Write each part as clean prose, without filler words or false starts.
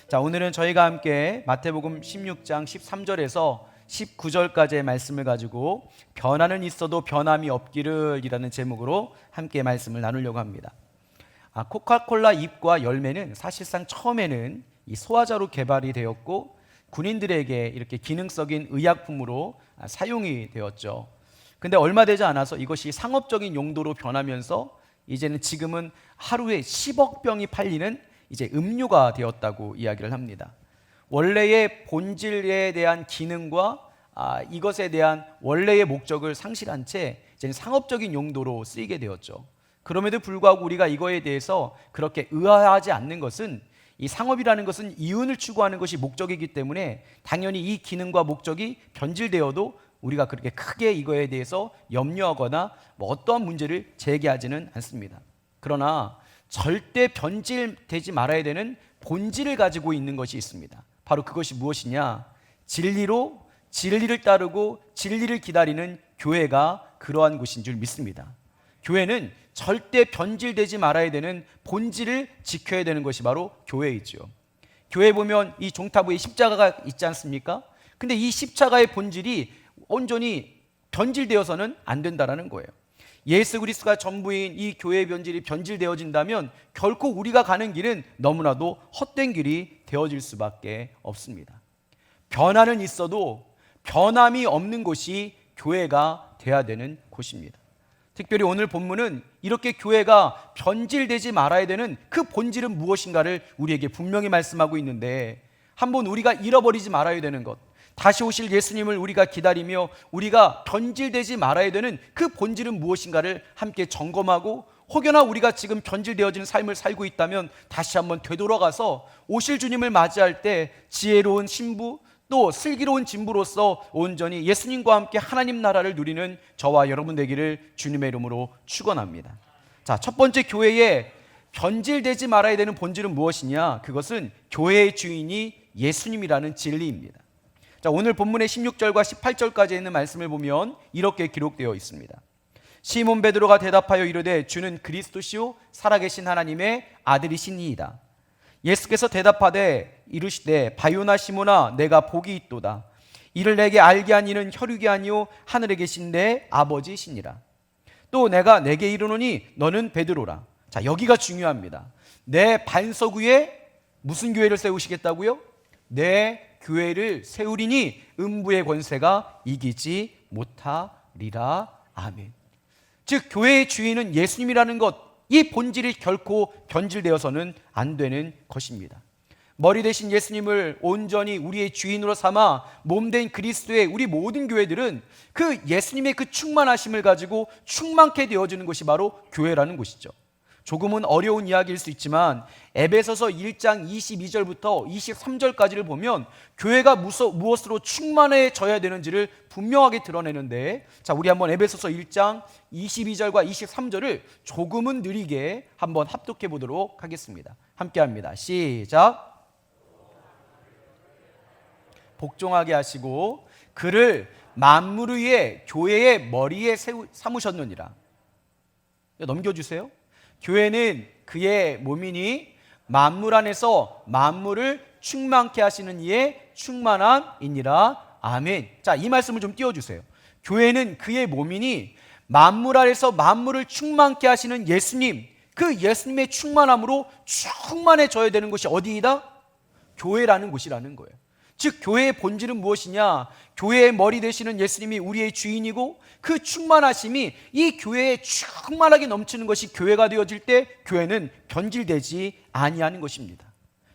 자, 오늘은 저희가 함께 마태복음 16장 13절에서 19절까지의 말씀을 가지고 변화는 있어도 변함이 없기를 이라는 제목으로 함께 말씀을 나누려고 합니다. 코카콜라 잎과 열매는 사실상 처음에는 이 소화자로 개발이 되었고 군인들에게 이렇게 기능적인 의약품으로 사용이 되었죠. 근데 얼마 되지 않아서 이것이 상업적인 용도로 변하면서 이제는 지금은 하루에 10억 병이 팔리는 이제 음료가 되었다고 이야기를 합니다. 원래의 본질에 대한 기능과 이것에 대한 원래의 목적을 상실한 채 이제 상업적인 용도로 쓰이게 되었죠. 그럼에도 불구하고 우리가 이거에 대해서 그렇게 의아하지 않는 것은 이 상업이라는 것은 이윤을 추구하는 것이 목적이기 때문에 당연히 이 기능과 목적이 변질되어도 우리가 그렇게 크게 이거에 대해서 염려하거나 어떠한 문제를 제기하지는 않습니다. 그러나 절대 변질되지 말아야 되는 본질을 가지고 있는 것이 있습니다. 바로 그것이 무엇이냐? 진리를 따르고 진리를 기다리는 교회가 그러한 곳인 줄 믿습니다. 교회는 절대 변질되지 말아야 되는 본질을 지켜야 되는 것이 바로 교회이죠. 교회에 보면 이 종탑 위에 십자가가 있지 않습니까? 근데 이 십자가의 본질이 온전히 변질되어서는 안 된다는 거예요. 예수 그리스도가 전부인 이 교회의 변질이 변질되어진다면 결코 우리가 가는 길은 너무나도 헛된 길이 되어질 수밖에 없습니다. 변화는 있어도 변함이 없는 곳이 교회가 돼야 되는 곳입니다. 특별히 오늘 본문은 이렇게 교회가 변질되지 말아야 되는 그 본질은 무엇인가를 우리에게 분명히 말씀하고 있는데, 한번 우리가 잃어버리지 말아야 되는 것, 다시 오실 예수님을 우리가 기다리며 우리가 변질되지 말아야 되는 그 본질은 무엇인가를 함께 점검하고, 혹여나 우리가 지금 변질되어지는 삶을 살고 있다면 다시 한번 되돌아가서 오실 주님을 맞이할 때 지혜로운 신부 또 슬기로운 진부로서 온전히 예수님과 함께 하나님 나라를 누리는 저와 여러분 되기를 주님의 이름으로 축원합니다. 자, 첫 번째 교회에 변질되지 말아야 되는 본질은 무엇이냐? 그것은 교회의 주인이 예수님이라는 진리입니다. 자, 오늘 본문의 16절과 18절까지 있는 말씀을 보면 이렇게 기록되어 있습니다. 시몬 베드로가 대답하여 이르되 주는 그리스도시요 살아계신 하나님의 아들이시니이다. 예수께서 대답하되 이르시되 바요나 시몬아 내가 복이 있도다. 이를 내게 알게 한 이는 혈육이 아니요 하늘에 계신 내 아버지시니라. 또 내가 내게 이르노니 너는 베드로라. 자, 여기가 중요합니다. 내 반석 위에 무슨 교회를 세우시겠다고요? 내 교회를 세우리니 음부의 권세가 이기지 못하리라. 아멘. 즉 교회의 주인은 예수님이라는 것, 이 본질이 결코 변질되어서는 안 되는 것입니다. 머리 대신 예수님을 온전히 우리의 주인으로 삼아 몸된 그리스도의 우리 모든 교회들은 그 예수님의 그 충만하심을 가지고 충만케 되어지는 것이 바로 교회라는 것이죠. 조금은 어려운 이야기일 수 있지만 에베소서 1장 22절부터 23절까지를 보면 교회가 무엇으로 충만해져야 되는지를 분명하게 드러내는데, 자, 우리 한번 에베소서 1장 22절과 23절을 조금은 느리게 한번 합독해 보도록 하겠습니다. 함께 합니다. 시작. 복종하게 하시고 그를 만물 위에 교회의 머리에 삼으셨느니라. 넘겨주세요. 교회는 그의 몸이니 만물 안에서 만물을 충만케 하시는 이의 충만한 이니라. 아멘. 자, 이 말씀을 좀 띄워주세요. 교회는 그의 몸이니 만물 안에서 만물을 충만케 하시는 예수님, 그 예수님의 충만함으로 충만해져야 되는 곳이 어디이다? 교회라는 곳이라는 거예요. 즉 교회의 본질은 무엇이냐? 교회의 머리 되시는 예수님이 우리의 주인이고 그 충만하심이 이 교회에 충만하게 넘치는 것이 교회가 되어질 때 교회는 변질되지 아니하는 것입니다.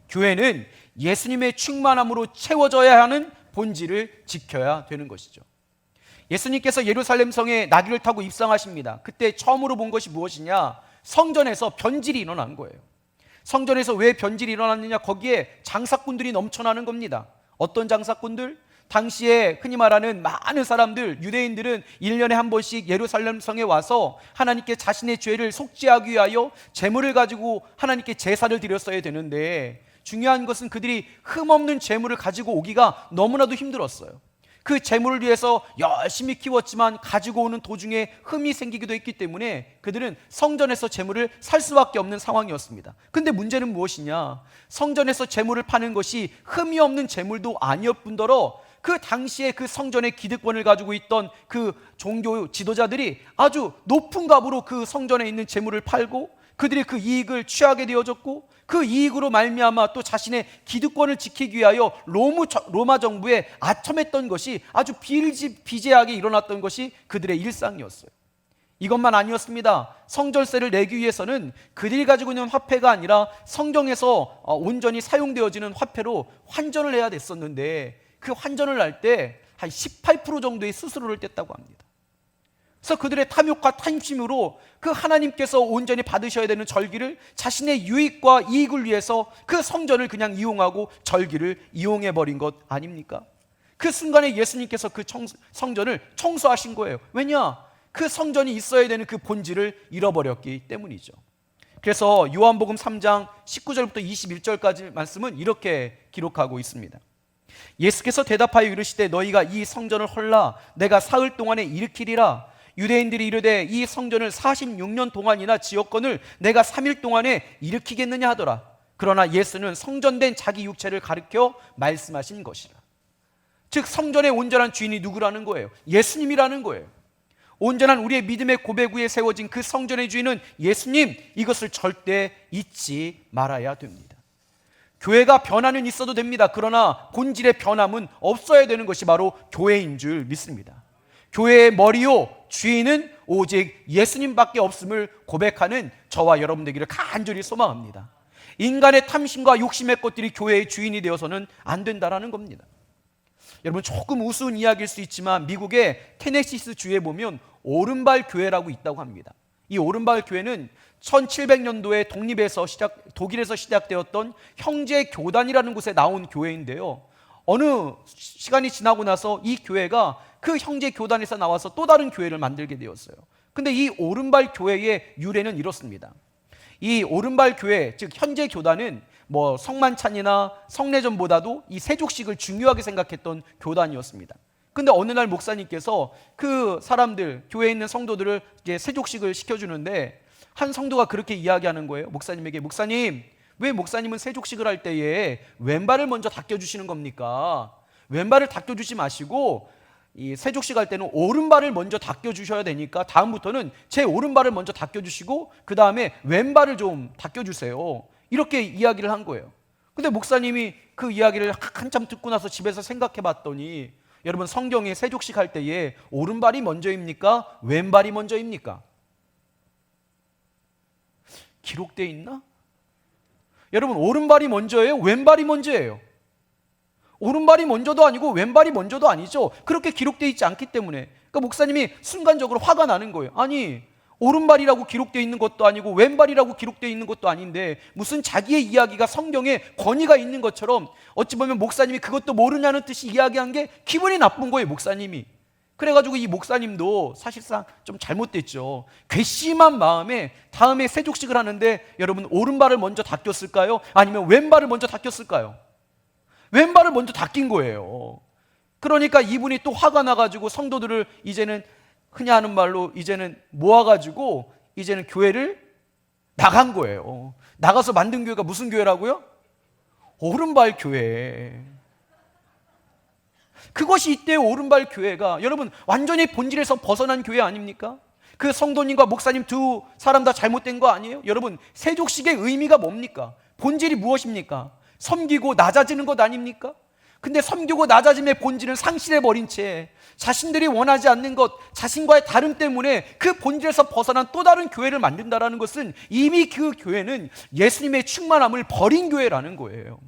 교회는 예수님의 충만함으로 채워져야 하는 본질을 지켜야 되는 것이죠. 예수님께서 예루살렘 성에 나귀를 타고 입성하십니다. 그때 처음으로 본 것이 무엇이냐? 성전에서 변질이 일어난 거예요. 성전에서 왜 변질이 일어났느냐? 거기에 장사꾼들이 넘쳐나는 겁니다. 어떤 장사꾼들? 당시에 흔히 말하는 많은 사람들, 유대인들은 1년에 한 번씩 예루살렘 성에 와서 하나님께 자신의 죄를 속죄하기 위하여 제물을 가지고 하나님께 제사를 드렸어야 되는데, 중요한 것은 그들이 흠없는 제물을 가지고 오기가 너무나도 힘들었어요. 그 재물을 위해서 열심히 키웠지만 가지고 오는 도중에 흠이 생기기도 했기 때문에 그들은 성전에서 재물을 살 수밖에 없는 상황이었습니다. 근데 문제는 무엇이냐? 성전에서 재물을 파는 것이 흠이 없는 재물도 아니었 뿐더러 그 당시에 그 성전의 기득권을 가지고 있던 그 종교 지도자들이 아주 높은 값으로 그 성전에 있는 재물을 팔고 그들이 그 이익을 취하게 되어졌고 그 이익으로 말미암아 또 자신의 기득권을 지키기 위하여 로마 정부에 아첨했던 것이 아주 비일비재하게 일어났던 것이 그들의 일상이었어요. 이것만 아니었습니다. 성전세를 내기 위해서는 그들이 가지고 있는 화폐가 아니라 성경에서 온전히 사용되어지는 화폐로 환전을 해야 됐었는데 그 환전을 할 때 한 18% 정도의 수수료를 뗐다고 합니다. 그래서 그들의 탐욕과 탐심으로 그 하나님께서 온전히 받으셔야 되는 절기를 자신의 유익과 이익을 위해서 그 성전을 그냥 이용하고 절기를 이용해버린 것 아닙니까? 그 순간에 예수님께서 그 성전을 청소하신 거예요. 왜냐? 그 성전이 있어야 되는 그 본질을 잃어버렸기 때문이죠. 그래서 요한복음 3장 19절부터 21절까지 말씀은 이렇게 기록하고 있습니다. 예수께서 대답하여 이르시되 너희가 이 성전을 헐라 내가 사흘 동안에 일으키리라. 유대인들이 이르되 이 성전을 46년 동안이나 지었거늘 내가 3일 동안에 일으키겠느냐 하더라. 그러나 예수는 성전된 자기 육체를 가리켜 말씀하신 것이라. 즉 성전의 온전한 주인이 누구라는 거예요? 예수님이라는 거예요. 온전한 우리의 믿음의 고백 위에 세워진 그 성전의 주인은 예수님, 이것을 절대 잊지 말아야 됩니다. 교회가 변화는 있어도 됩니다. 그러나 본질의 변함은 없어야 되는 것이 바로 교회인 줄 믿습니다. 교회의 머리요 주인은 오직 예수님밖에 없음을 고백하는 저와 여러분 되기를 간절히 소망합니다. 인간의 탐심과 욕심의 것들이 교회의 주인이 되어서는 안 된다라는 겁니다. 여러분 조금 우스운 이야기일 수 있지만 미국의 테네시스 주에 보면 오른발 교회라고 있다고 합니다. 이 오른발 교회는 1700년도에 독일에서 시작되었던 형제 교단이라는 곳에 나온 교회인데요. 어느 시간이 지나고 나서 이 교회가 그 형제 교단에서 나와서 또 다른 교회를 만들게 되었어요. 근데 이 오른발 교회의 유래는 이렇습니다. 이 오른발 교회, 즉 현재 교단은 뭐 성만찬이나 성례전보다도 이 세족식을 중요하게 생각했던 교단이었습니다. 근데 어느 날 목사님께서 그 사람들, 교회에 있는 성도들을 이제 세족식을 시켜주는데 한 성도가 그렇게 이야기하는 거예요. 목사님에게, 목사님, 왜 목사님은 세족식을 할 때에 왼발을 먼저 닦여주시는 겁니까? 왼발을 닦여주지 마시고 이 세족식 할 때는 오른발을 먼저 닦여주셔야 되니까 다음부터는 제 오른발을 먼저 닦여주시고 그 다음에 왼발을 좀 닦여주세요. 이렇게 이야기를 한 거예요. 근데 목사님이 그 이야기를 한참 듣고 나서 집에서 생각해 봤더니 여러분 성경에 세족식 할 때에 오른발이 먼저입니까? 왼발이 먼저입니까? 기록되어 있나? 여러분 오른발이 먼저예요? 왼발이 먼저예요? 오른발이 먼저도 아니고 왼발이 먼저도 아니죠. 그렇게 기록되어 있지 않기 때문에. 그러니까 목사님이 순간적으로 화가 나는 거예요. 아니 오른발이라고 기록되어 있는 것도 아니고 왼발이라고 기록되어 있는 것도 아닌데 무슨 자기의 이야기가 성경에 권위가 있는 것처럼 어찌 보면 목사님이 그것도 모르냐는 뜻이 이야기한 게 기분이 나쁜 거예요. 목사님이. 그래가지고 이 목사님도 사실상 좀 잘못됐죠. 괘씸한 마음에 다음에 세족식을 하는데 여러분 오른발을 먼저 닦였을까요? 아니면 왼발을 먼저 닦였을까요? 왼발을 먼저 닦인 거예요. 그러니까 이분이 또 화가 나가지고 성도들을 이제는 흔히 하는 말로 이제는 모아가지고 이제는 교회를 나간 거예요. 나가서 만든 교회가 무슨 교회라고요? 오른발 교회. 그것이 이때 오른발 교회가 여러분 완전히 본질에서 벗어난 교회 아닙니까? 그 성도님과 목사님 두 사람 다 잘못된 거 아니에요? 여러분 세족식의 의미가 뭡니까? 본질이 무엇입니까? 섬기고 낮아지는 것 아닙니까? 근데 섬기고 낮아짐의 본질을 상실해버린 채 자신들이 원하지 않는 것, 자신과의 다름 때문에 그 본질에서 벗어난 또 다른 교회를 만든다는 것은 이미 그 교회는 예수님의 충만함을 버린 교회라는 거예요.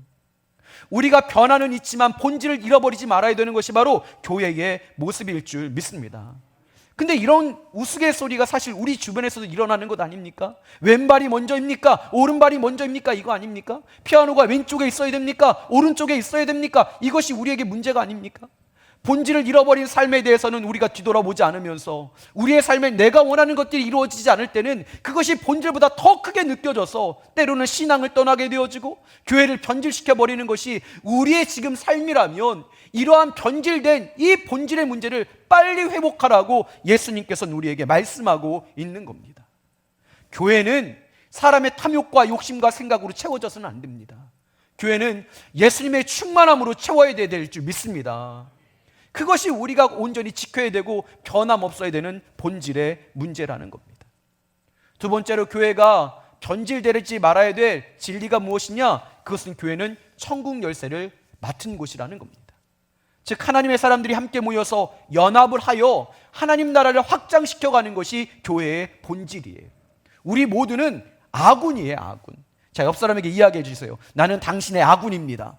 우리가 변화는 있지만 본질을 잃어버리지 말아야 되는 것이 바로 교회의 모습일 줄 믿습니다. 근데 이런 우스갯소리가 사실 우리 주변에서도 일어나는 것 아닙니까? 왼발이 먼저입니까? 오른발이 먼저입니까? 이거 아닙니까? 피아노가 왼쪽에 있어야 됩니까? 오른쪽에 있어야 됩니까? 이것이 우리에게 문제가 아닙니까? 본질을 잃어버린 삶에 대해서는 우리가 뒤돌아보지 않으면서 우리의 삶에 내가 원하는 것들이 이루어지지 않을 때는 그것이 본질보다 더 크게 느껴져서 때로는 신앙을 떠나게 되어지고 교회를 변질시켜버리는 것이 우리의 지금 삶이라면, 이러한 변질된 이 본질의 문제를 빨리 회복하라고 예수님께서는 우리에게 말씀하고 있는 겁니다. 교회는 사람의 탐욕과 욕심과 생각으로 채워져서는 안 됩니다. 교회는 예수님의 충만함으로 채워야 될 줄 믿습니다. 그것이 우리가 온전히 지켜야 되고 변함없어야 되는 본질의 문제라는 겁니다. 두 번째로 교회가 변질되지 말아야 될 진리가 무엇이냐? 그것은 교회는 천국 열쇠를 맡은 곳이라는 겁니다. 즉 하나님의 사람들이 함께 모여서 연합을 하여 하나님 나라를 확장시켜가는 것이 교회의 본질이에요. 우리 모두는 아군이에요, 아군. 자, 옆 사람에게 이야기해 주세요. 나는 당신의 아군입니다.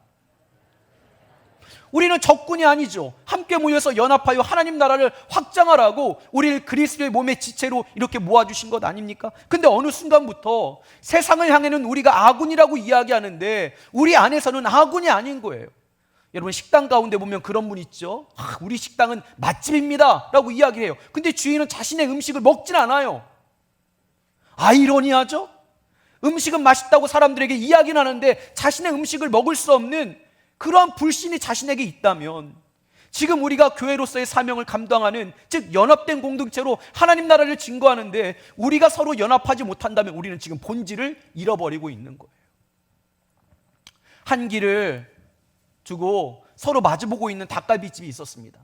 우리는 적군이 아니죠. 함께 모여서 연합하여 하나님 나라를 확장하라고 우리를 그리스도의 몸의 지체로 이렇게 모아주신 것 아닙니까? 근데 어느 순간부터 세상을 향해는 우리가 아군이라고 이야기하는데 우리 안에서는 아군이 아닌 거예요. 여러분, 식당 가운데 보면 그런 분 있죠. 우리 식당은 맛집입니다 라고 이야기해요. 근데 주인은 자신의 음식을 먹진 않아요. 아이러니하죠? 음식은 맛있다고 사람들에게 이야기는 하는데 자신의 음식을 먹을 수 없는 그러한 불신이 자신에게 있다면, 지금 우리가 교회로서의 사명을 감당하는, 즉 연합된 공동체로 하나님 나라를 증거하는데 우리가 서로 연합하지 못한다면 우리는 지금 본질을 잃어버리고 있는 거예요. 한 길을 두고 서로 마주보고 있는 닭갈비집이 있었습니다.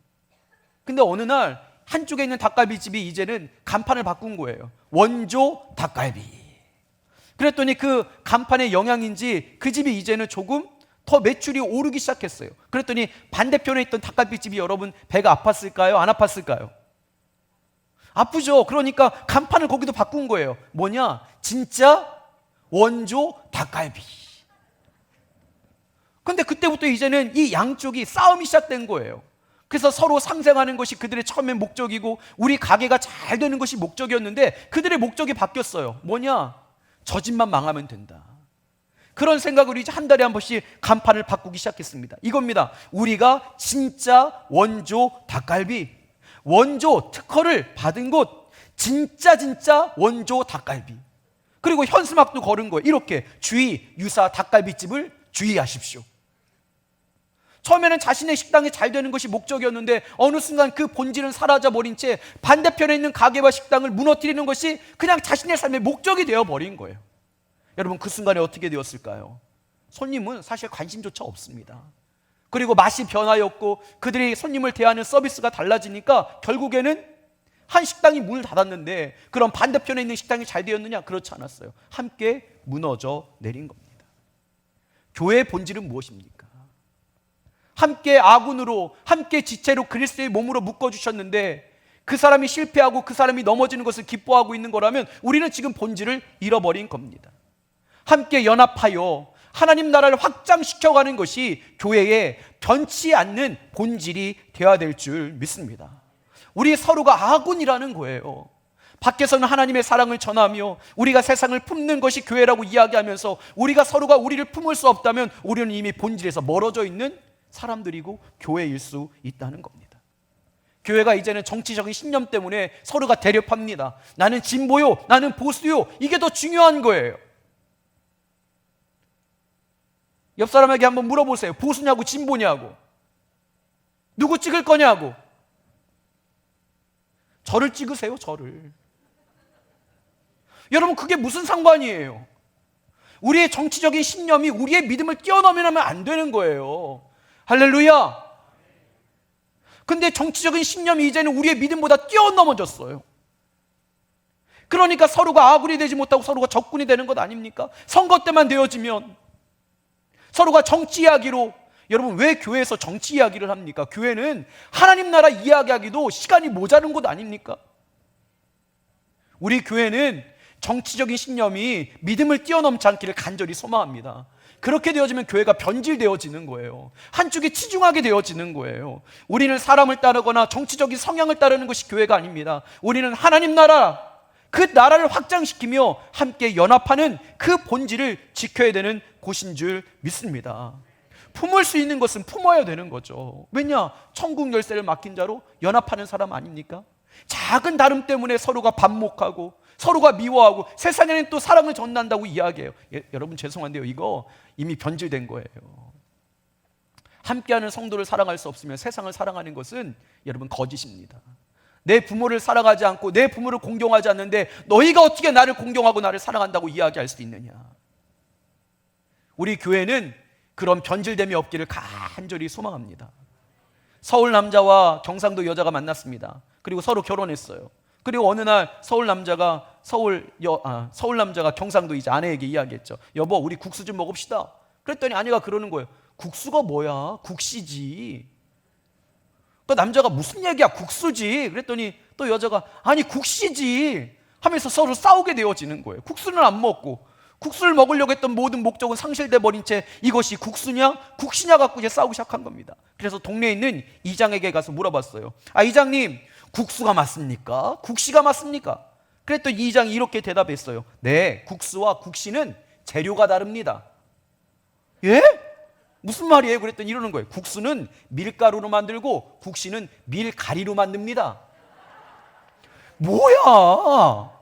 근데 어느 날 한쪽에 있는 닭갈비집이 이제는 간판을 바꾼 거예요. 원조 닭갈비. 그랬더니 그 간판의 영향인지 그 집이 이제는 조금 더 매출이 오르기 시작했어요. 그랬더니 반대편에 있던 닭갈비집이 여러분 배가 아팠을까요? 안 아팠을까요? 아프죠. 그러니까 간판을 거기도 바꾼 거예요. 뭐냐? 진짜 원조 닭갈비. 근데 그때부터 이제는 이 양쪽이 싸움이 시작된 거예요. 그래서 서로 상생하는 것이 그들의 처음엔 목적이고 우리 가게가 잘 되는 것이 목적이었는데 그들의 목적이 바뀌었어요. 뭐냐? 저 집만 망하면 된다. 그런 생각으로 이제 한 달에 한 번씩 간판을 바꾸기 시작했습니다. 이겁니다. 우리가 진짜 원조 닭갈비, 원조 특허를 받은 곳, 진짜 원조 닭갈비. 그리고 현수막도 걸은 거예요. 이렇게 주의 유사 닭갈비집을 주의하십시오. 처음에는 자신의 식당이 잘 되는 것이 목적이었는데 어느 순간 그 본질은 사라져버린 채 반대편에 있는 가게와 식당을 무너뜨리는 것이 그냥 자신의 삶의 목적이 되어버린 거예요. 여러분, 그 순간에 어떻게 되었을까요? 손님은 사실 관심조차 없습니다. 그리고 맛이 변화였고 그들이 손님을 대하는 서비스가 달라지니까 결국에는 한 식당이 문을 닫았는데 그럼 반대편에 있는 식당이 잘 되었느냐? 그렇지 않았어요. 함께 무너져 내린 겁니다. 교회의 본질은 무엇입니까? 함께 아군으로, 함께 지체로 그리스도의 몸으로 묶어주셨는데 그 사람이 실패하고 그 사람이 넘어지는 것을 기뻐하고 있는 거라면 우리는 지금 본질을 잃어버린 겁니다. 함께 연합하여 하나님 나라를 확장시켜가는 것이 교회의 변치 않는 본질이 되어야 될 줄 믿습니다. 우리 서로가 아군이라는 거예요. 밖에서는 하나님의 사랑을 전하며 우리가 세상을 품는 것이 교회라고 이야기하면서 우리가 서로가 우리를 품을 수 없다면 우리는 이미 본질에서 멀어져 있는 사람들이고 교회일 수 있다는 겁니다. 교회가 이제는 정치적인 신념 때문에 서로가 대립합니다. 나는 진보요, 나는 보수요, 이게 더 중요한 거예요. 옆 사람에게 한번 물어보세요. 보수냐고 진보냐고. 누구 찍을 거냐고. 저를 찍으세요, 저를. 여러분, 그게 무슨 상관이에요? 우리의 정치적인 신념이 우리의 믿음을 뛰어넘으면 안 되는 거예요. 할렐루야. 근데 정치적인 신념이 이제는 우리의 믿음보다 뛰어넘어졌어요. 그러니까 서로가 아군이 되지 못하고 서로가 적군이 되는 것 아닙니까? 선거 때만 되어지면 서로가 정치 이야기로, 여러분 왜 교회에서 정치 이야기를 합니까? 교회는 하나님 나라 이야기하기도 시간이 모자른 곳 아닙니까? 우리 교회는 정치적인 신념이 믿음을 뛰어넘지 않기를 간절히 소망합니다. 그렇게 되어지면 교회가 변질되어지는 거예요. 한쪽에 치중하게 되어지는 거예요. 우리는 사람을 따르거나 정치적인 성향을 따르는 것이 교회가 아닙니다. 우리는 하나님 나라, 그 나라를 확장시키며 함께 연합하는 그 본질을 지켜야 되는 곳인 줄 믿습니다. 품을 수 있는 것은 품어야 되는 거죠. 왜냐? 천국 열쇠를 맡긴 자로 연합하는 사람 아닙니까? 작은 다름 때문에 서로가 반목하고 서로가 미워하고 세상에는 또 사랑을 전한다고 이야기해요. 여러분 죄송한데요, 이거 이미 변질된 거예요. 함께하는 성도를 사랑할 수 없으면 세상을 사랑하는 것은 여러분 거짓입니다. 내 부모를 사랑하지 않고 내 부모를 공경하지 않는데 너희가 어떻게 나를 공경하고 나를 사랑한다고 이야기할 수 있느냐? 우리 교회는 그런 변질됨이 없기를 간절히 소망합니다. 서울 남자와 경상도 여자가 만났습니다. 그리고 서로 결혼했어요. 그리고 어느 날 서울 남자가 경상도 이제 아내에게 이야기했죠. 여보, 우리 국수 좀 먹읍시다. 그랬더니 아내가 그러는 거예요. 국수가 뭐야? 국시지. 또 남자가 무슨 얘기야? 국수지. 그랬더니 또 여자가 아니 국시지 하면서 서로 싸우게 되어지는 거예요. 국수는 안 먹고 국수를 먹으려고 했던 모든 목적은 상실돼 버린 채 이것이 국수냐 국시냐 갖고 이제 싸우기 시작한 겁니다. 그래서 동네에 있는 이장에게 가서 물어봤어요. 아, 이장님, 국수가 맞습니까? 국시가 맞습니까? 그랬더니 이장이 이렇게 대답했어요. 네, 국수와 국시는 재료가 다릅니다. 예? 무슨 말이에요? 그랬더니 이러는 거예요. 국수는 밀가루로 만들고 국시는 밀가리로 만듭니다. 뭐야?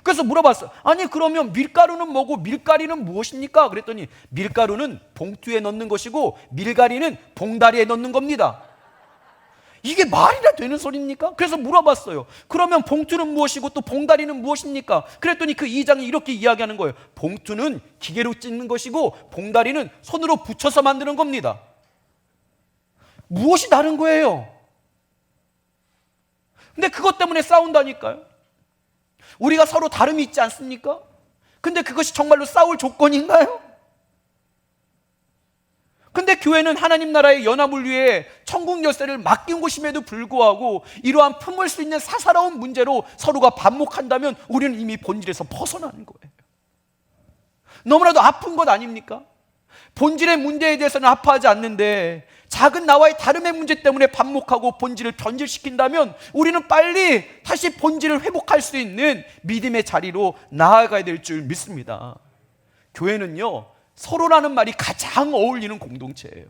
그래서 물어봤어요. 아니 그러면 밀가루는 뭐고 밀가리는 무엇입니까? 그랬더니 밀가루는 봉투에 넣는 것이고 밀가리는 봉다리에 넣는 겁니다. 이게 말이나 되는 소리입니까? 그래서 물어봤어요. 그러면 봉투는 무엇이고 또 봉다리는 무엇입니까? 그랬더니 그 이장이 이렇게 이야기하는 거예요. 봉투는 기계로 찢는 것이고 봉다리는 손으로 붙여서 만드는 겁니다. 무엇이 다른 거예요? 근데 그것 때문에 싸운다니까요. 우리가 서로 다름이 있지 않습니까? 근데 그것이 정말로 싸울 조건인가요? 근데 교회는 하나님 나라의 연합을 위해 천국 열쇠를 맡긴 곳임에도 불구하고 이러한 품을 수 있는 사사로운 문제로 서로가 반목한다면 우리는 이미 본질에서 벗어나는 거예요. 너무나도 아픈 것 아닙니까? 본질의 문제에 대해서는 아파하지 않는데 작은 나와의 다름의 문제 때문에 반목하고 본질을 변질시킨다면 우리는 빨리 다시 본질을 회복할 수 있는 믿음의 자리로 나아가야 될 줄 믿습니다. 교회는요, 서로라는 말이 가장 어울리는 공동체예요.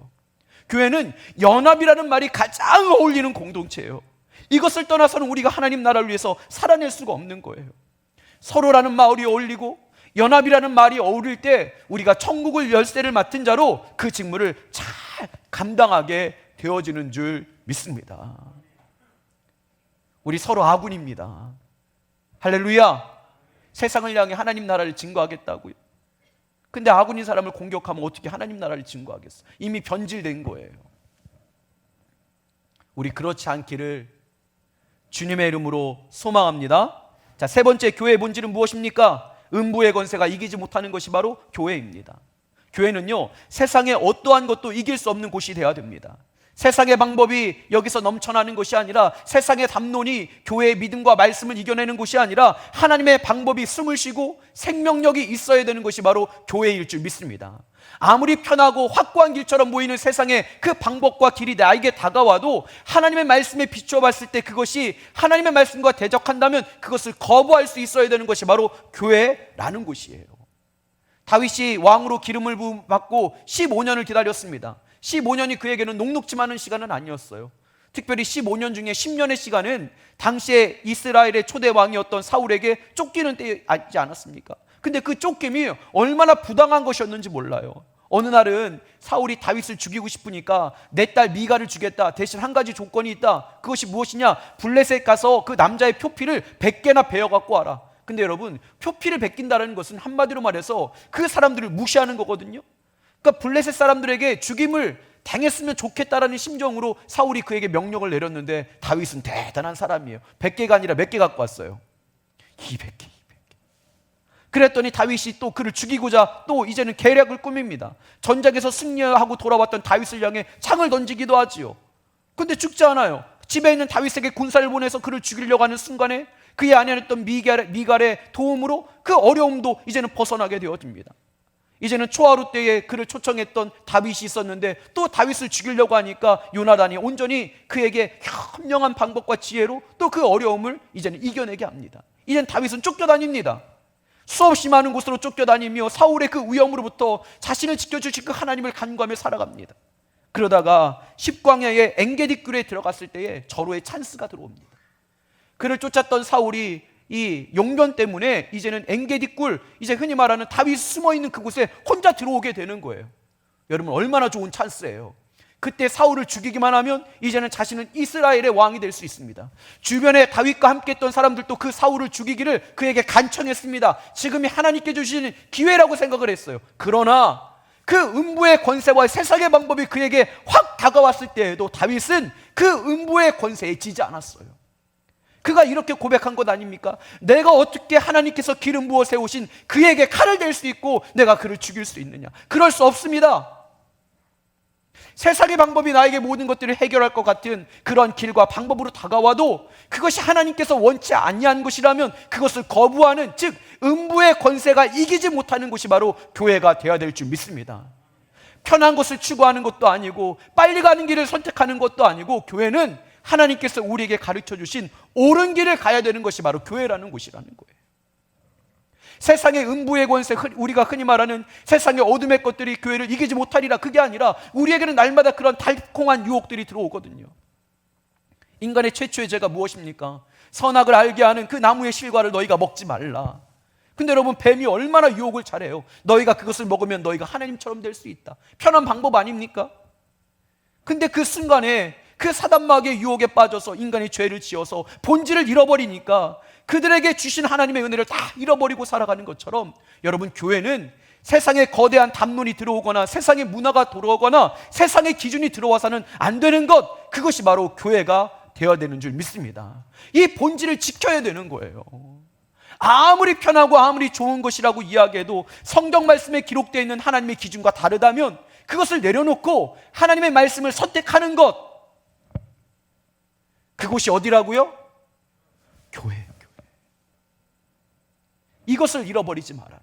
교회는 연합이라는 말이 가장 어울리는 공동체예요. 이것을 떠나서는 우리가 하나님 나라를 위해서 살아낼 수가 없는 거예요. 서로라는 말이 어울리고 연합이라는 말이 어울릴 때 우리가 천국을 열쇠를 맡은 자로 그 직무를 잘 감당하게 되어지는 줄 믿습니다. 우리 서로 아군입니다. 할렐루야. 세상을 향해 하나님 나라를 증거하겠다고요. 근데 아군인 사람을 공격하면 어떻게 하나님 나라를 증거하겠어? 이미 변질된 거예요. 우리 그렇지 않기를 주님의 이름으로 소망합니다. 자, 세 번째 교회의 본질은 무엇입니까? 음부의 권세가 이기지 못하는 것이 바로 교회입니다. 교회는요, 세상의 어떠한 것도 이길 수 없는 곳이 되어야 됩니다. 세상의 방법이 여기서 넘쳐나는 것이 아니라 세상의 담론이 교회의 믿음과 말씀을 이겨내는 것이 아니라 하나님의 방법이 숨을 쉬고 생명력이 있어야 되는 것이 바로 교회일 줄 믿습니다. 아무리 편하고 확고한 길처럼 보이는 세상의 그 방법과 길이 나에게 다가와도 하나님의 말씀에 비추어 봤을 때 그것이 하나님의 말씀과 대적한다면 그것을 거부할 수 있어야 되는 것이 바로 교회라는 곳이에요. 다윗이 왕으로 기름을 받고 15년을 기다렸습니다. 15년이 그에게는 녹록지 않은 시간은 아니었어요. 특별히 15년 중에 10년의 시간은 당시에 이스라엘의 초대 왕이었던 사울에게 쫓기는 때이지 않았습니까? 근데 그 쫓김이 얼마나 부당한 것이었는지 몰라요. 어느 날은 사울이 다윗을 죽이고 싶으니까 내 딸 미가를 주겠다. 대신 한 가지 조건이 있다. 그것이 무엇이냐? 블레셋 가서 그 남자의 표피를 100개나 베어 갖고 와라. 근데 여러분, 표피를 베낀다는 것은 한마디로 말해서 그 사람들을 무시하는 거거든요. 그러니까 블레셋 사람들에게 죽임을 당했으면 좋겠다라는 심정으로 사울이 그에게 명령을 내렸는데 다윗은 대단한 사람이에요. 100개가 아니라 몇 개 갖고 왔어요? 200개. 그랬더니 다윗이 또 그를 죽이고자 또 이제는 계략을 꾸밉니다. 전작에서 승리하고 돌아왔던 다윗을 향해 창을 던지기도 하지요. 근데 죽지 않아요. 집에 있는 다윗에게 군사를 보내서 그를 죽이려고 하는 순간에 그의 아내였던 미갈의 도움으로 그 어려움도 이제는 벗어나게 되어집니다. 이제는 초하루 때에 그를 초청했던 다윗이 있었는데 또 다윗을 죽이려고 하니까 요나단이 온전히 그에게 현명한 방법과 지혜로 또 그 어려움을 이제는 이겨내게 합니다. 이제는 다윗은 쫓겨다닙니다. 수없이 많은 곳으로 쫓겨다니며 사울의 그 위험으로부터 자신을 지켜주실 그 하나님을 간구하며 살아갑니다. 그러다가 십광야의 엔게디 굴에 들어갔을 때에 절호의 찬스가 들어옵니다. 그를 쫓았던 사울이 이 용변 때문에 이제는 엔게디 굴, 이제 흔히 말하는 다윗이 숨어있는 그곳에 혼자 들어오게 되는 거예요. 여러분, 얼마나 좋은 찬스예요. 그때 사울을 죽이기만 하면 이제는 자신은 이스라엘의 왕이 될 수 있습니다. 주변에 다윗과 함께 했던 사람들도 그 사울을 죽이기를 그에게 간청했습니다. 지금이 하나님께 주시는 기회라고 생각을 했어요. 그러나 그 음부의 권세와 세상의 방법이 그에게 확 다가왔을 때에도 다윗은 그 음부의 권세에 지지 않았어요. 그가 이렇게 고백한 것 아닙니까? 내가 어떻게 하나님께서 기름 부어 세우신 그에게 칼을 댈 수 있고 내가 그를 죽일 수 있느냐? 그럴 수 없습니다. 세상의 방법이 나에게 모든 것들을 해결할 것 같은 그런 길과 방법으로 다가와도 그것이 하나님께서 원치 아니한 것이라면 그것을 거부하는, 즉 음부의 권세가 이기지 못하는 것이 바로 교회가 되어야 될 줄 믿습니다. 편한 것을 추구하는 것도 아니고 빨리 가는 길을 선택하는 것도 아니고, 교회는 하나님께서 우리에게 가르쳐 주신 옳은 길을 가야 되는 것이 바로 교회라는 곳이라는 거예요. 세상의 음부의 권세, 우리가 흔히 말하는 세상의 어둠의 것들이 교회를 이기지 못하리라, 그게 아니라 우리에게는 날마다 그런 달콤한 유혹들이 들어오거든요. 인간의 최초의 죄가 무엇입니까? 선악을 알게 하는 그 나무의 실과를 너희가 먹지 말라. 근데 여러분, 뱀이 얼마나 유혹을 잘해요. 너희가 그것을 먹으면 너희가 하나님처럼 될 수 있다. 편한 방법 아닙니까? 근데 그 순간에 그 사단마귀의 유혹에 빠져서 인간이 죄를 지어서 본질을 잃어버리니까 그들에게 주신 하나님의 은혜를 다 잃어버리고 살아가는 것처럼, 여러분, 교회는 세상에 거대한 담론이 들어오거나 세상의 문화가 들어오거나 세상의 기준이 들어와서는 안 되는 것, 그것이 바로 교회가 되어야 되는 줄 믿습니다. 이 본질을 지켜야 되는 거예요. 아무리 편하고 아무리 좋은 것이라고 이야기해도 성경 말씀에 기록되어 있는 하나님의 기준과 다르다면 그것을 내려놓고 하나님의 말씀을 선택하는 것, 그곳이 어디라고요? 교회예요. 이것을 잃어버리지 말아라.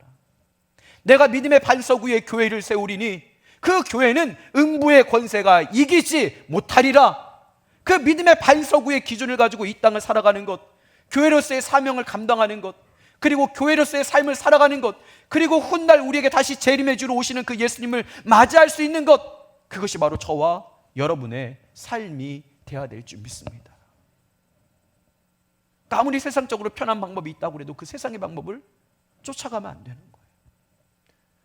내가 믿음의 반석 위에 교회를 세우리니 그 교회는 음부의 권세가 이기지 못하리라. 그 믿음의 반석 위의 기준을 가지고 이 땅을 살아가는 것, 교회로서의 사명을 감당하는 것, 그리고 교회로서의 삶을 살아가는 것, 그리고 훗날 우리에게 다시 재림해 주러 오시는 그 예수님을 맞이할 수 있는 것, 그것이 바로 저와 여러분의 삶이 되어야 될 줄 믿습니다. 아무리 세상적으로 편한 방법이 있다고 해도 그 세상의 방법을 쫓아가면 안 되는 거예요.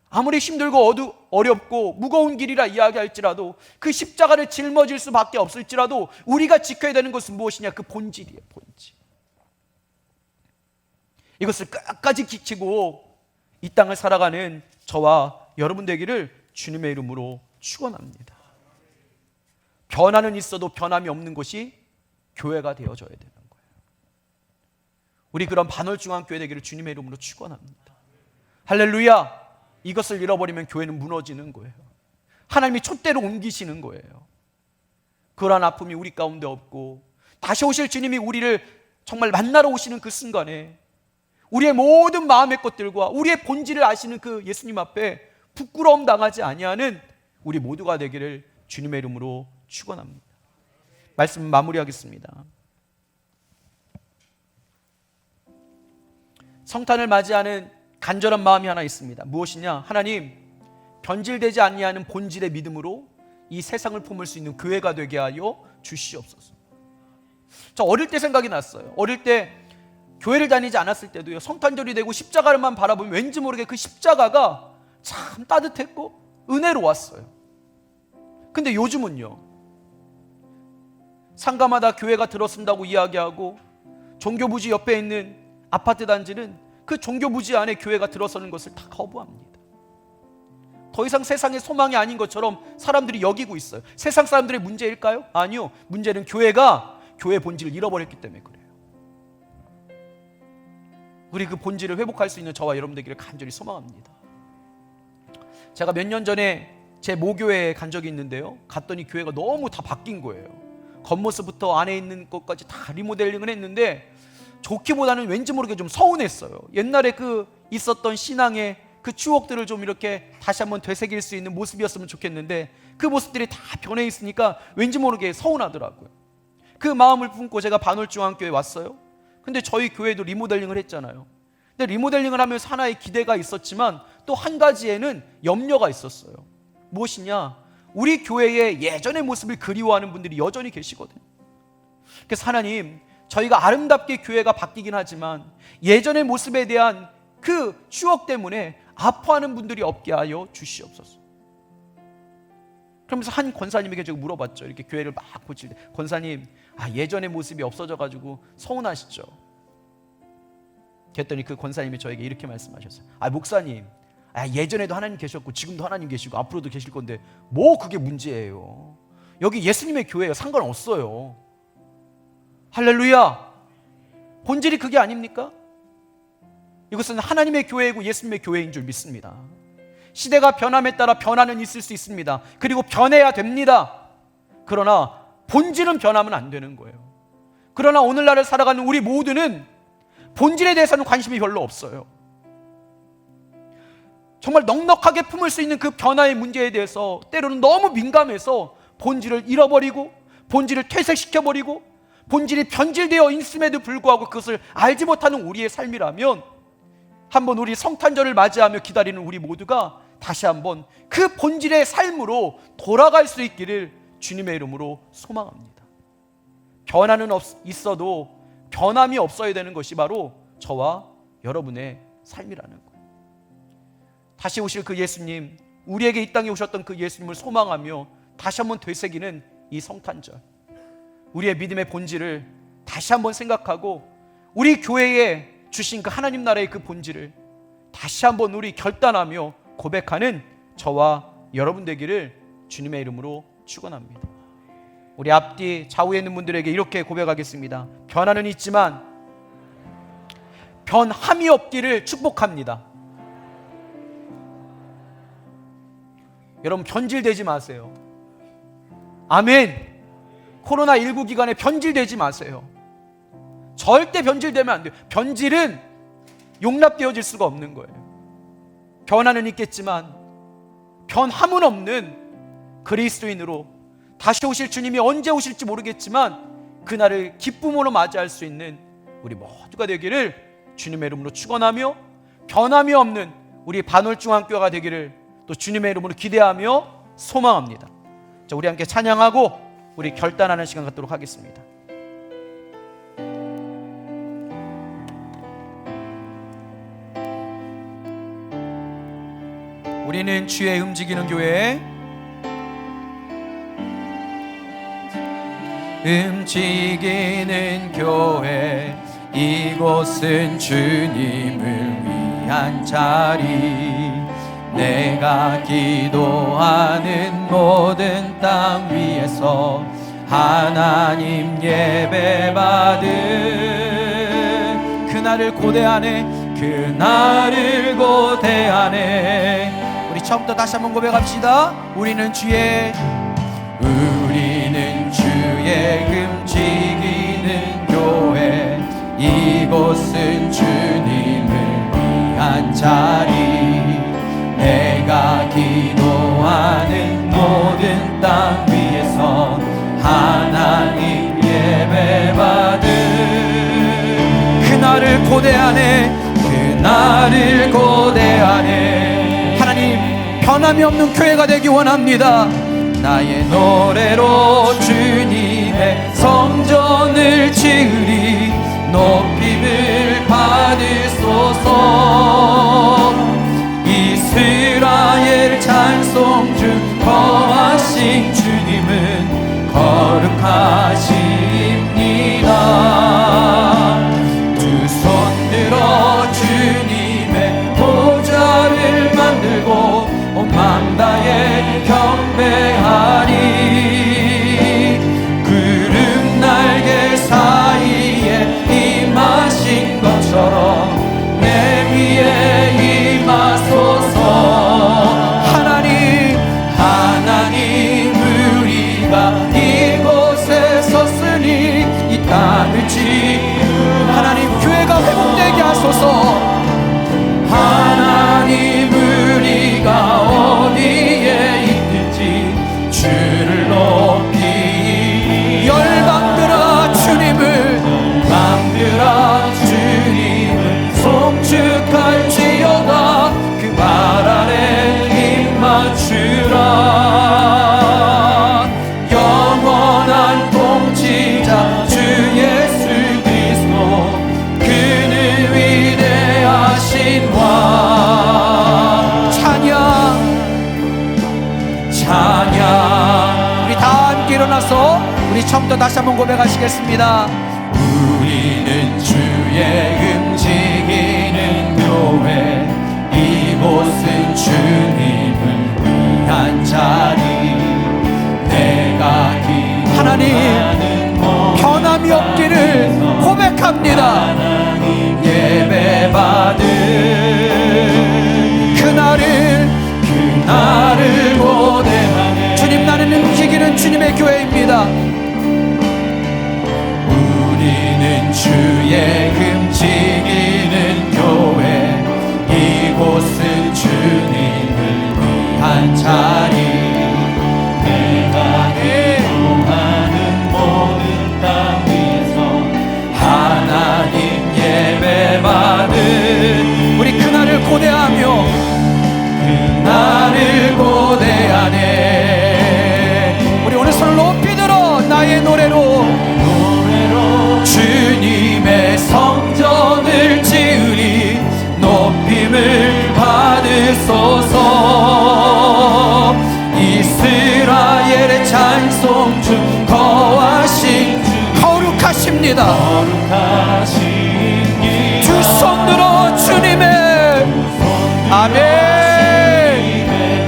아무리 힘들고 어렵고 무거운 길이라 이야기할지라도 그 십자가를 짊어질 수밖에 없을지라도 우리가 지켜야 되는 것은 무엇이냐? 그 본질이에요. 본질. 이것을 끝까지 지키고 이 땅을 살아가는 저와 여러분 되기를 주님의 이름으로 축원합니다. 변화는 있어도 변함이 없는 것이 교회가 되어져야 되는 거예요. 우리 그런 반월중앙교회 되기를 주님의 이름으로 축원합니다. 할렐루야. 이것을 잃어버리면 교회는 무너지는 거예요. 하나님이 촛대로 옮기시는 거예요. 그러한 아픔이 우리 가운데 없고 다시 오실 주님이 우리를 정말 만나러 오시는 그 순간에 우리의 모든 마음의 것들과 우리의 본질을 아시는 그 예수님 앞에 부끄러움 당하지 아니하는 우리 모두가 되기를 주님의 이름으로 축원합니다. 말씀 마무리하겠습니다. 성탄을 맞이하는 간절한 마음이 하나 있습니다. 무엇이냐? 하나님, 변질되지 아니하는 본질의 믿음으로 이 세상을 품을 수 있는 교회가 되게 하여 주시옵소서. 저 어릴 때 생각이 났어요. 어릴 때 교회를 다니지 않았을 때도요, 성탄절이 되고 십자가를만 바라보면 왠지 모르게 그 십자가가 참 따뜻했고 은혜로웠어요. 근데 요즘은요, 상가마다 교회가 들어선다고 이야기하고 종교부지 옆에 있는 아파트 단지는 그 종교부지 안에 교회가 들어서는 것을 다 거부합니다. 더 이상 세상의 소망이 아닌 것처럼 사람들이 여기고 있어요. 세상 사람들의 문제일까요? 아니요. 문제는 교회가 교회의 본질을 잃어버렸기 때문에 그래요. 우리 그 본질을 회복할 수 있는 저와 여러분 되기를 간절히 소망합니다. 제가 몇 년 전에 제 모교회에 간 적이 있는데요, 갔더니 교회가 너무 다 바뀐 거예요. 겉모습부터 안에 있는 것까지 다 리모델링을 했는데 좋기보다는 왠지 모르게 좀 서운했어요. 옛날에 그 있었던 신앙의 그 추억들을 좀 이렇게 다시 한번 되새길 수 있는 모습이었으면 좋겠는데 그 모습들이 다 변해 있으니까 왠지 모르게 서운하더라고요. 그 마음을 품고 제가 반월중앙교회에 왔어요. 근데 저희 교회도 리모델링을 했잖아요. 근데 리모델링을 하면서 하나의 기대가 있었지만 또 한 가지에는 염려가 있었어요. 무엇이냐? 우리 교회의 예전의 모습을 그리워하는 분들이 여전히 계시거든요. 그래서 하나님, 저희가 아름답게 교회가 바뀌긴 하지만 예전의 모습에 대한 그 추억 때문에 아파하는 분들이 없게 하여 주시옵소서. 그러면서 한 권사님에게 제가 물어봤죠. 이렇게 교회를 막 고칠 때, 권사님, 예전의 모습이 없어져가지고 서운하시죠? 그랬더니 그 권사님이 저에게 이렇게 말씀하셨어요. 목사님, 예전에도 하나님 계셨고 지금도 하나님 계시고 앞으로도 계실 건데 뭐 그게 문제예요. 여기 예수님의 교회예요. 상관없어요. 할렐루야. 본질이 그게 아닙니까? 이것은 하나님의 교회이고 예수님의 교회인 줄 믿습니다. 시대가 변함에 따라 변화는 있을 수 있습니다. 그리고 변해야 됩니다. 그러나 본질은 변하면 안 되는 거예요. 그러나 오늘날을 살아가는 우리 모두는 본질에 대해서는 관심이 별로 없어요. 정말 넉넉하게 품을 수 있는 그 변화의 문제에 대해서 때로는 너무 민감해서 본질을 잃어버리고 본질을 퇴색시켜버리고 본질이 변질되어 있음에도 불구하고 그것을 알지 못하는 우리의 삶이라면 한번 우리 성탄절을 맞이하며 기다리는 우리 모두가 다시 한번 그 본질의 삶으로 돌아갈 수 있기를 주님의 이름으로 소망합니다. 변화는 있어도 변함이 없어야 되는 것이 바로 저와 여러분의 삶이라는 거예요. 다시 오실 그 예수님, 우리에게 이 땅에 오셨던 그 예수님을 소망하며 다시 한번 되새기는 이 성탄절, 우리의 믿음의 본질을 다시 한번 생각하고 우리 교회에 주신 그 하나님 나라의 그 본질을 다시 한번 우리 결단하며 고백하는 저와 여러분 되기를 주님의 이름으로 축원합니다. 우리 앞뒤 좌우에 있는 분들에게 이렇게 고백하겠습니다. 변화는 있지만 변함이 없기를 축복합니다. 여러분, 변질되지 마세요. 아멘. 코로나19 기간에 변질되지 마세요. 절대 변질되면 안 돼요. 변질은 용납되어질 수가 없는 거예요. 변화는 있겠지만 변함은 없는 그리스도인으로 다시 오실 주님이 언제 오실지 모르겠지만 그날을 기쁨으로 맞이할 수 있는 우리 모두가 되기를 주님의 이름으로 축원하며 변함이 없는 우리 반월중앙교회가 되기를 또 주님의 이름으로 기대하며 소망합니다. 자, 우리 함께 찬양하고 우리 결단하는 시간 갖도록 하겠습니다. 우리는 주의 움직이는 교회, 움직이는 교회, 이곳은 주님을 위한 자리, 내가 기도하는 모든 땅 위에서 하나님 예배 받은 그날을 고대하네, 그날을 고대하네. 우리 처음부터 다시 한번 고백합시다. 우리는 주의 움직이는 교회, 이곳은 주님을 위한 자리, 내가 기도하는 모든 땅 위에서 하나님 예배 받은 그날을 고대하네, 그날을 고대하네. 하나님, 변함이 없는 교회가 되기 원합니다. 나의 노래로 주님의 성전을 지으리, 높임을 받으소서. 이스라엘 찬송 중 거하신 주님은 거룩하십니다. 두 손 들어 주님의 보좌를 만들고 온 망다에 경배하리. 구름 날개 사이에 임하신 것처럼 내 위에 임하소서. 하나님 우리가 이곳에서 일어나서 우리 처음부터 다시 한번 고백하시겠습니다. 우리는 주의 움직이는 교회, 이곳은 주님을 위한 자리. 내가 하나님 변함이 없기를 고백합니다. 예배받은 그날을 고대하네. 주님, 나는 움직이는 주님의 교회입니다. 우리는 주의 움직이는 교회, 이곳은 주님을 위한 자리. 내가 기도하는 모든 땅 위에서 하나님 예배받은 우리 그날을 고대하며 그날을 고대하네. 우리 오늘 손을 높이 들어 나의 노래로 주님의 성전을 지으리. 높임을 받으소서. 이스라엘의 찬송 중 거하신 주, 거룩하십니다. 거룩하신 두 손 들어 주님의 아멘.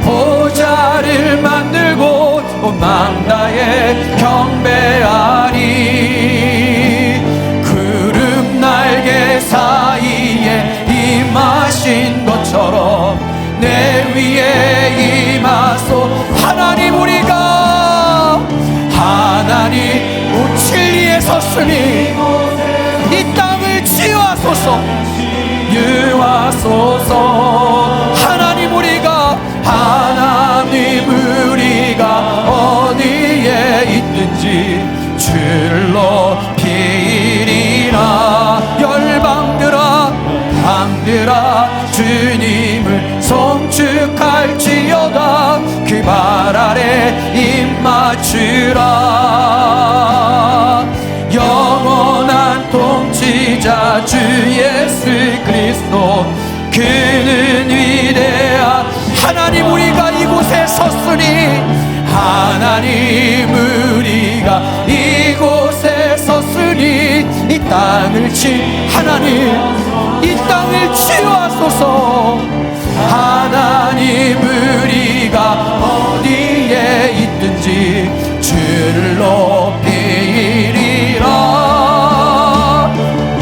보좌를 만들고 망다에 경배하리. 구름 날개 사이에 임하신 것처럼 내 위에 임하소. 하나님, 우리가 하나님 진리에 섰으니 이 땅을 치유하소서. 유하소서. 하나님, 우리가 어디에 있든지 주를 높이리라. 열방들아 주님을 송축할지어다. 그 발 아래 입 맞추라. 영원한 통치자 주 예수 그리스도, 그는 위대한 하나님, 우리가 이곳에 섰으니 하나님 우리가 이곳에 섰으니 이 땅을 하나님, 이 땅을 치유하소서. 하나님 우리가 어디에 있든지 주를 높이리라.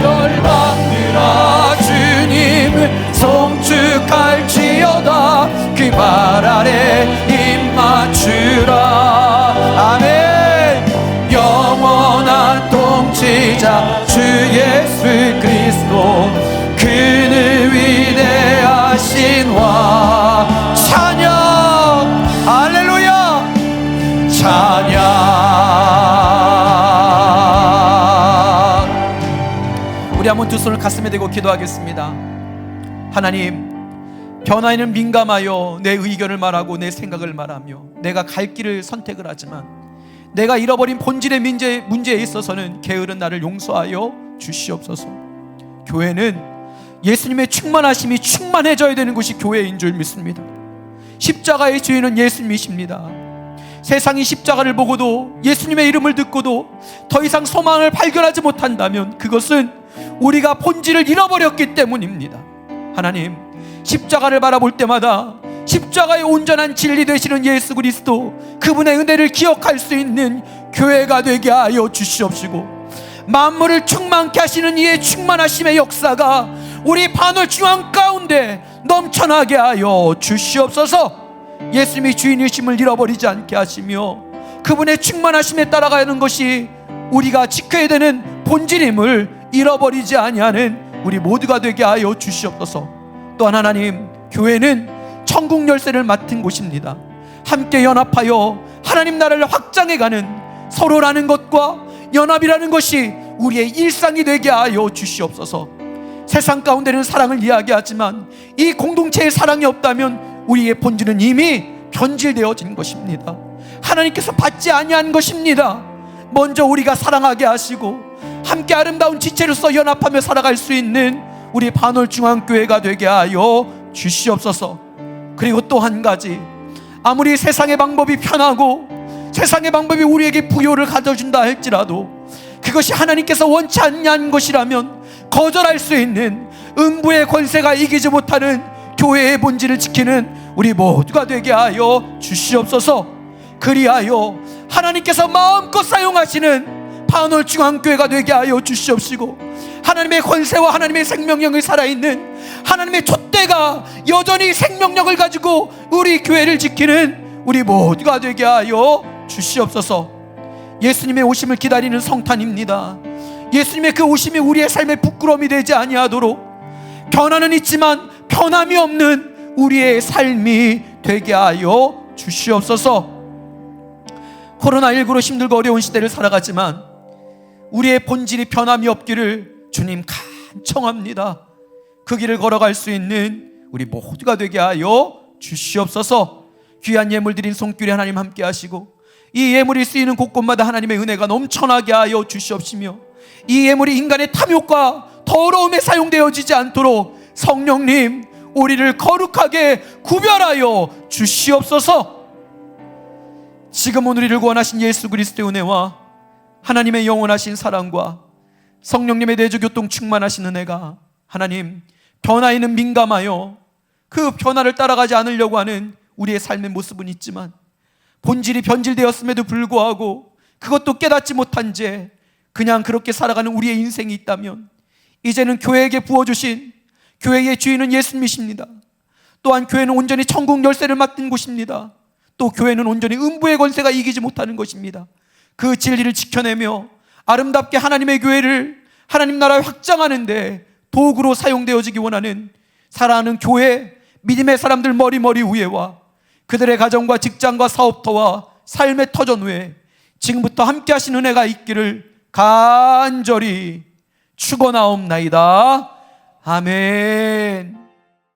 열방들아 주님을 송축할지어다. 그 발 아래 입 맞추라. 아멘. 영원한 통치자 주 예수 그리스도, 그는 위대하신 왕. 찬양, 할렐루야. 찬양. 우리 한번 두 손을 가슴에 대고 기도하겠습니다. 하나님, 변화에는 민감하여 내 의견을 말하고 내 생각을 말하며 내가 갈 길을 선택을 하지만 내가 잃어버린 본질의 문제에 있어서는 게으른 나를 용서하여 주시옵소서. 교회는 예수님의 충만하심이 충만해져야 되는 것이 교회인 줄 믿습니다. 십자가의 주인은 예수님이십니다. 세상이 십자가를 보고도 예수님의 이름을 듣고도 더 이상 소망을 발견하지 못한다면 그것은 우리가 본질을 잃어버렸기 때문입니다. 하나님, 십자가를 바라볼 때마다 십자가의 온전한 진리 되시는 예수 그리스도, 그분의 은혜를 기억할 수 있는 교회가 되게 하여 주시옵시고, 만물을 충만케 하시는 이의 충만하심의 역사가 우리 반월 중앙 가운데 넘쳐나게 하여 주시옵소서. 예수님이 주인이심을 잃어버리지 않게 하시며 그분의 충만하심에 따라가는 것이 우리가 지켜야 되는 본질임을 잃어버리지 아니하는 우리 모두가 되게 하여 주시옵소서. 또한 하나님, 교회는 천국 열쇠를 맡은 곳입니다. 함께 연합하여 하나님 나라를 확장해가는 서로라는 것과 연합이라는 것이 우리의 일상이 되게 하여 주시옵소서. 세상 가운데는 사랑을 이야기하지만 이 공동체에 사랑이 없다면 우리의 본질은 이미 변질되어진 것입니다. 하나님께서 받지 아니한 것입니다. 먼저 우리가 사랑하게 하시고 함께 아름다운 지체로서 연합하며 살아갈 수 있는 우리 반월중앙교회가 되게 하여 주시옵소서. 그리고 또 한 가지, 아무리 세상의 방법이 편하고 세상의 방법이 우리에게 부요를 가져준다 할지라도 그것이 하나님께서 원치 않는 것이라면 거절할 수 있는 음부의 권세가 이기지 못하는 교회의 본질을 지키는 우리 모두가 되게 하여 주시옵소서. 그리하여 하나님께서 마음껏 사용하시는 반월중앙교회가 되게 하여 주시옵시고, 하나님의 권세와 하나님의 생명력이 살아있는 하나님의 촛대가 여전히 생명력을 가지고 우리 교회를 지키는 우리 모두가 되게 하여 주시옵소서. 예수님의 오심을 기다리는 성탄입니다. 예수님의 그 오심이 우리의 삶의 부끄러움이 되지 아니하도록 변화는 있지만 변함이 없는 우리의 삶이 되게 하여 주시옵소서. 코로나19로 힘들고 어려운 시대를 살아가지만 우리의 본질이 변함이 없기를 주님 간청합니다. 그 길을 걸어갈 수 있는 우리 모두가 되게 하여 주시옵소서. 귀한 예물 드린 손길에 하나님 함께 하시고 이 예물이 쓰이는 곳곳마다 하나님의 은혜가 넘쳐나게 하여 주시옵시며, 이 예물이 인간의 탐욕과 더러움에 사용되어지지 않도록 성령님 우리를 거룩하게 구별하여 주시옵소서. 지금은 우리를 구원하신 예수 그리스도의 은혜와 하나님의 영원하신 사랑과 성령님의 내주교통 충만하신 은혜가 하나님 변화에는 민감하여 그 변화를 따라가지 않으려고 하는 우리의 삶의 모습은 있지만 본질이 변질되었음에도 불구하고 그것도 깨닫지 못한 채 그냥 그렇게 살아가는 우리의 인생이 있다면 이제는 교회에게 부어주신 교회의 주인은 예수님이십니다. 또한 교회는 온전히 천국 열쇠를 맡은 곳입니다. 또 교회는 온전히 음부의 권세가 이기지 못하는 것입니다. 그 진리를 지켜내며 아름답게 하나님의 교회를 하나님 나라에 확장하는 데 도구로 사용되어지기 원하는 사랑하는 교회 믿음의 사람들 머리 위에와 그들의 가정과 직장과 사업터와 삶의 터전 위에 지금부터 함께 하신 은혜가 있기를 간절히 축원하옵나이다. 아멘.